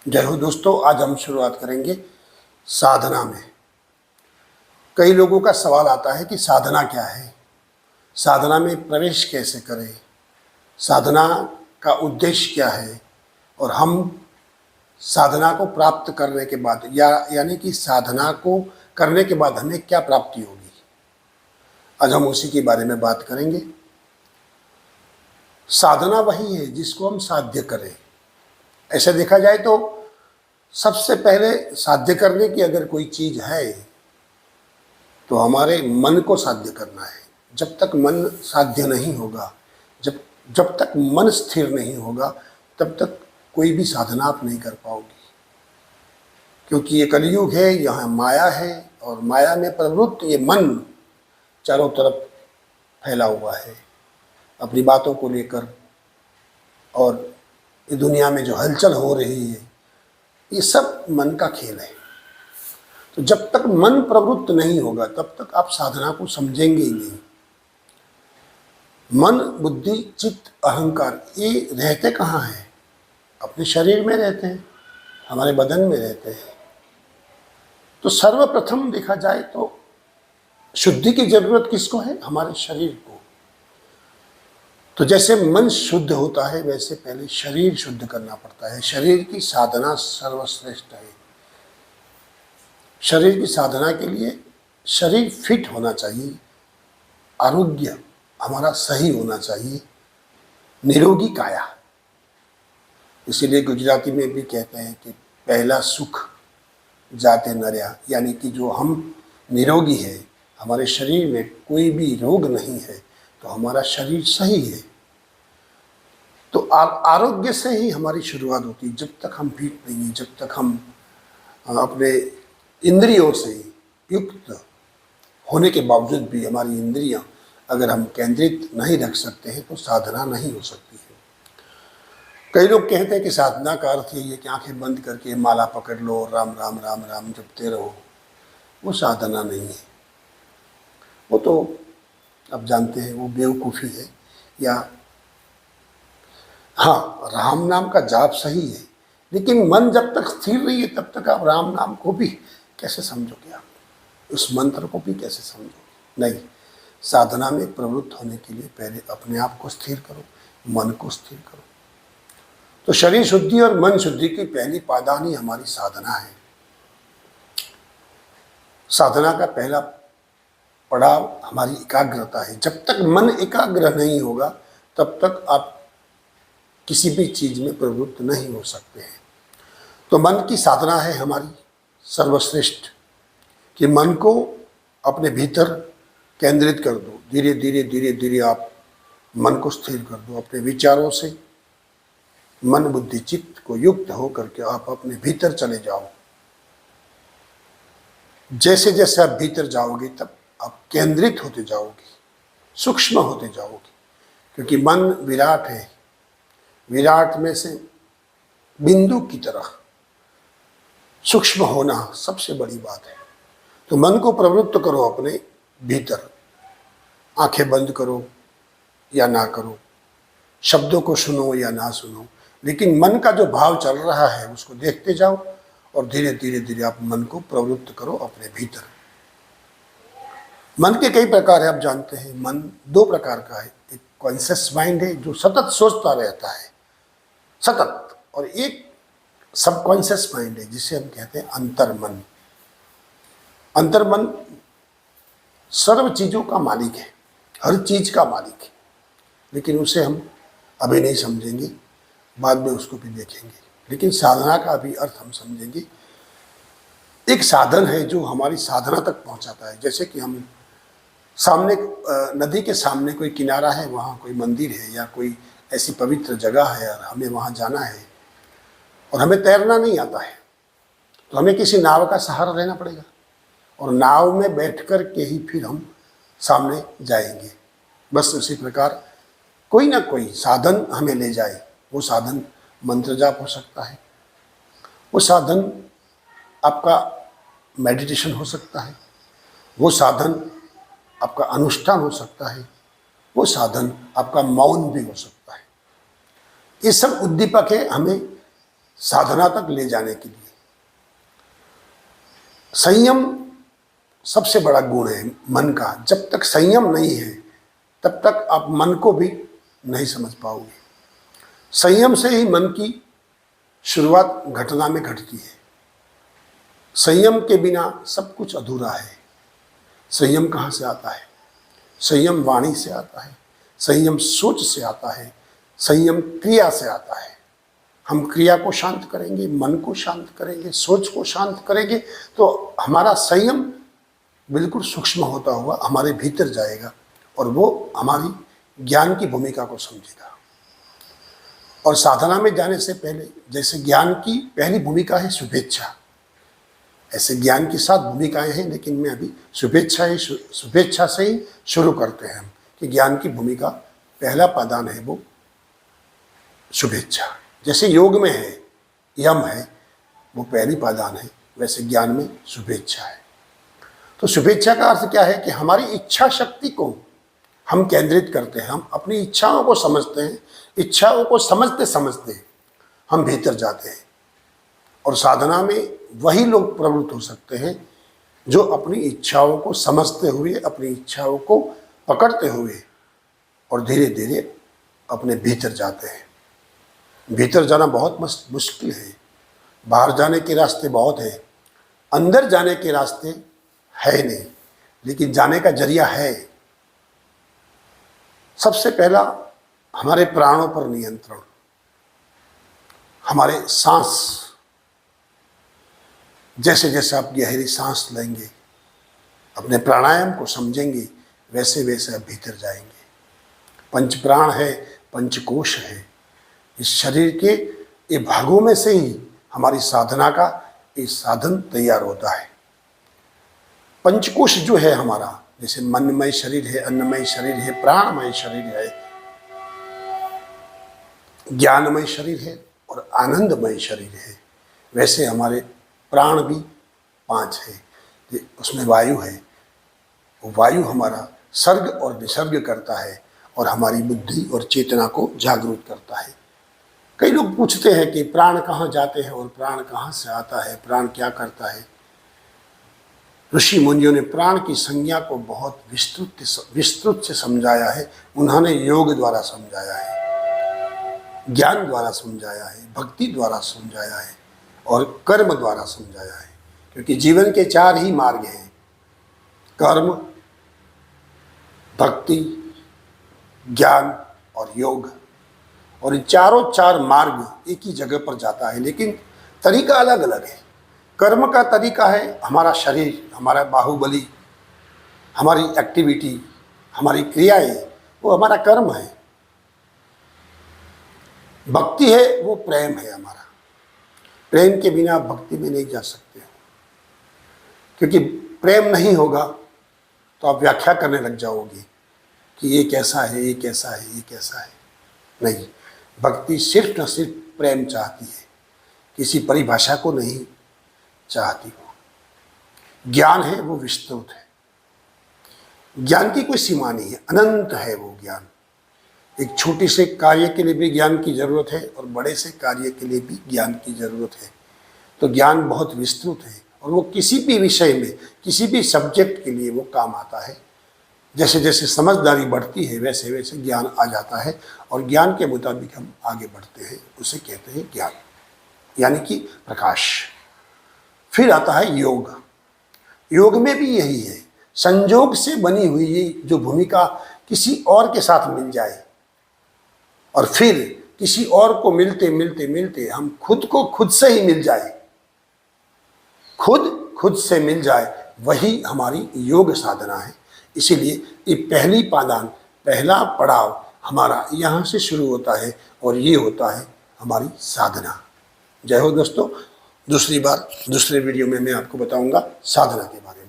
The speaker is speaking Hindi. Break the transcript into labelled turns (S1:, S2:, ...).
S1: जय हो दोस्तों। आज हम शुरुआत करेंगे साधना में। कई लोगों का सवाल आता है कि साधना क्या है, साधना में प्रवेश कैसे करें, साधना का उद्देश्य क्या है, और हम साधना को प्राप्त करने के बाद यानी कि साधना को करने के बाद हमें क्या प्राप्ति होगी। आज हम उसी के बारे में बात करेंगे। साधना वही है जिसको हम साध्य करें। ऐसा देखा जाए तो सबसे पहले साध्य करने की अगर कोई चीज है तो हमारे मन को साध्य करना है। जब तक मन साध्य नहीं होगा, जब तक मन स्थिर नहीं होगा, तब तक कोई भी साधना आप नहीं कर पाओगी। क्योंकि ये कलयुग है, यहाँ माया है, और माया में प्रवृत्त ये मन चारों तरफ फैला हुआ है अपनी बातों को लेकर। और ये दुनिया में जो हलचल हो रही है, ये सब मन का खेल है। तो जब तक मन प्रवृत्त नहीं होगा तब तक आप साधना को समझेंगे ही नहीं। मन, बुद्धि, चित्त, अहंकार ये रहते कहाँ हैं? अपने शरीर में रहते हैं, हमारे बदन में रहते हैं। तो सर्वप्रथम देखा जाए तो शुद्धि की जरूरत किसको है? हमारे शरीर को। तो जैसे मन शुद्ध होता है वैसे पहले शरीर शुद्ध करना पड़ता है। शरीर की साधना सर्वश्रेष्ठ है। शरीर की साधना के लिए शरीर फिट होना चाहिए, आरोग्य हमारा सही होना चाहिए, निरोगी काया। इसीलिए गुजराती में भी कहते हैं कि पहला सुख जाते नर्या, यानी कि जो हम निरोगी है, हमारे शरीर में कोई भी रोग नहीं है, तो हमारा शरीर सही है। तो आरोग्य से ही हमारी शुरुआत होती है। जब तक हम फिट नहीं हैं, जब तक हम अपने इंद्रियों से युक्त होने के बावजूद भी हमारी इंद्रियां अगर हम केंद्रित नहीं रख सकते हैं तो साधना नहीं हो सकती है। कई लोग कहते हैं कि साधना का अर्थ ये है कि आंखें बंद करके माला पकड़ लो, राम राम राम राम जपते रहो। वो साधना नहीं है। वो तो आप जानते हैं वो बेवकूफ़ी है। या हाँ, राम नाम का जाप सही है, लेकिन मन जब तक स्थिर नहीं है तब तक आप राम नाम को भी कैसे समझोगे? आप उस मंत्र को भी कैसे समझोगे? नहीं। साधना में प्रवृत्त होने के लिए पहले अपने आप को स्थिर करो, मन को स्थिर करो। तो शरीर शुद्धि और मन शुद्धि की पहली पायदान ही हमारी साधना है। साधना का पहला पड़ाव हमारी एकाग्रता है। जब तक मन एकाग्र नहीं होगा तब तक आप किसी भी चीज में प्रवृत्त नहीं हो सकते हैं। तो मन की साधना है हमारी सर्वश्रेष्ठ, कि मन को अपने भीतर केंद्रित कर दो। धीरे धीरे धीरे धीरे आप मन को स्थिर कर दो। अपने विचारों से मन, बुद्धि, चित्त को युक्त होकर के आप अपने भीतर चले जाओ। जैसे जैसे आप भीतर जाओगे तब आप केंद्रित होते जाओगे, सूक्ष्म होते जाओगे। क्योंकि मन विराट है, विराट में से बिंदु की तरह सूक्ष्म होना सबसे बड़ी बात है। तो मन को प्रवृत्त करो अपने भीतर। आंखें बंद करो या ना करो, शब्दों को सुनो या ना सुनो, लेकिन मन का जो भाव चल रहा है उसको देखते जाओ और धीरे धीरे धीरे आप मन को प्रवृत्त करो अपने भीतर। मन के कई प्रकार है, आप जानते हैं। मन दो प्रकार का है। एक कॉन्शियस माइंड है जो सतत सोचता रहता है, सतत, और एक सबकॉन्शियस माइंड है जिसे हम कहते हैं अंतर्मन। अंतर्मन सर्व चीजों का मालिक है, हर चीज का मालिक है, लेकिन उसे हम अभी नहीं समझेंगे, बाद में उसको भी देखेंगे। लेकिन साधना का भी अर्थ हम समझेंगे। एक साधन है जो हमारी साधना तक पहुंचाता है। जैसे कि हम सामने नदी के सामने कोई किनारा है, वहाँ कोई मंदिर है या कोई ऐसी पवित्र जगह है और हमें वहाँ जाना है और हमें तैरना नहीं आता है, तो हमें किसी नाव का सहारा लेना पड़ेगा और नाव में बैठ कर के ही फिर हम सामने जाएंगे। बस उसी प्रकार कोई ना कोई साधन हमें ले जाए। वो साधन मंत्र जाप हो सकता है, वो साधन आपका मेडिटेशन हो सकता है, वो साधन आपका अनुष्ठान हो सकता है, वो साधन आपका मौन भी हो सकता है। ये सब उद्दीपक है हमें साधना तक ले जाने के लिए। संयम सबसे बड़ा गुण है मन का। जब तक संयम नहीं है तब तक आप मन को भी नहीं समझ पाओगे। संयम से ही मन की शुरुआत घटना में घटती है। संयम के बिना सब कुछ अधूरा है। संयम कहाँ से आता है? संयम वाणी से आता है, संयम सोच से आता है, संयम क्रिया से आता है। हम क्रिया को शांत करेंगे, मन को शांत करेंगे, सोच को शांत करेंगे तो हमारा संयम बिल्कुल सूक्ष्म होता हुआ हमारे भीतर जाएगा और वो हमारी ज्ञान की भूमिका को समझेगा। और साधना में जाने से पहले जैसे ज्ञान की पहली भूमिका है शुभेच्छा, ऐसे ज्ञान की 7 भूमिकाएं हैं, लेकिन मैं अभी शुभेच्छा से ही शुरू करते हैं हम कि ज्ञान की भूमिका पहला पादान है वो शुभेच्छा। जैसे योग में है यम है, वो पहली पादान है, वैसे ज्ञान में शुभेच्छा है। तो शुभेच्छा का अर्थ क्या है कि हमारी इच्छा शक्ति को हम केंद्रित करते हैं, हम अपनी इच्छाओं को समझते हैं, इच्छाओं को समझते समझते हम भीतर जाते हैं। और साधना में वही लोग प्रवृत्त हो सकते हैं जो अपनी इच्छाओं को समझते हुए, अपनी इच्छाओं को पकड़ते हुए और धीरे धीरे अपने भीतर जाते हैं। भीतर जाना बहुत मुश्किल है। बाहर जाने के रास्ते बहुत है, अंदर जाने के रास्ते है नहीं, लेकिन जाने का जरिया है। सबसे पहला हमारे प्राणों पर नियंत्रण, हमारे सांस। जैसे जैसे आप गहरी सांस लेंगे, अपने प्राणायाम को समझेंगे, वैसे वैसे आप भीतर जाएंगे। पंच प्राण है, पंचकोश है। इस शरीर के ये भागों में से ही हमारी साधना का ये साधन तैयार होता है। पंचकोश जो है हमारा, जैसे मनमय शरीर है, अन्नमय शरीर है, प्राणमय शरीर है, ज्ञानमय शरीर है और आनंदमय शरीर है, वैसे हमारे प्राण भी 5 है। उसमें वायु है, वो वायु हमारा सर्ग और निसर्ग करता है और हमारी बुद्धि और चेतना को जागरूक करता है। कई लोग पूछते हैं कि प्राण कहाँ जाते हैं और प्राण कहाँ से आता है, प्राण क्या करता है। ऋषि मुनियों ने प्राण की संज्ञा को बहुत विस्तृत से समझाया है। उन्होंने योग द्वारा समझाया है, ज्ञान द्वारा समझाया है, भक्ति द्वारा समझाया है और कर्म द्वारा समझाया है। क्योंकि जीवन के 4 ही मार्ग हैं, कर्म, भक्ति, ज्ञान और योग। और इन चारों 4 मार्ग एक ही जगह पर जाता है, लेकिन तरीका अलग अलग है। कर्म का तरीका है हमारा शरीर, हमारा बाहुबली, हमारी एक्टिविटी, हमारी क्रियाएं, वो हमारा कर्म है। भक्ति है वो प्रेम है हमारा। प्रेम के बिना भक्ति में नहीं जा सकते, क्योंकि प्रेम नहीं होगा तो आप व्याख्या करने लग जाओगे कि ये कैसा है, ये कैसा है, ये कैसा है। नहीं, भक्ति सिर्फ न सिर्फ प्रेम चाहती है, किसी परिभाषा को नहीं चाहती हो। ज्ञान है वो विस्तृत है, ज्ञान की कोई सीमा नहीं है, अनंत है वो ज्ञान। एक छोटे से कार्य के लिए भी ज्ञान की जरूरत है और बड़े से कार्य के लिए भी ज्ञान की जरूरत है। तो ज्ञान बहुत विस्तृत है और वो किसी भी विषय में, किसी भी सब्जेक्ट के लिए वो काम आता है। जैसे जैसे समझदारी बढ़ती है वैसे वैसे ज्ञान आ जाता है और ज्ञान के मुताबिक हम आगे बढ़ते हैं, उसे कहते हैं ज्ञान, यानी कि प्रकाश। फिर आता है योग। योग में भी यही है, संयोग से बनी हुई ये जो भूमिका किसी और के साथ मिल जाए और फिर किसी और को मिलते मिलते मिलते हम खुद को खुद से ही मिल जाए, खुद से मिल जाए, वही हमारी योग साधना है। इसीलिए ये पहली पादान, पहला पड़ाव हमारा यहाँ से शुरू होता है और ये होता है हमारी साधना। जय हो दोस्तों। दूसरी बार दूसरे वीडियो में मैं आपको बताऊंगा साधना के बारे में।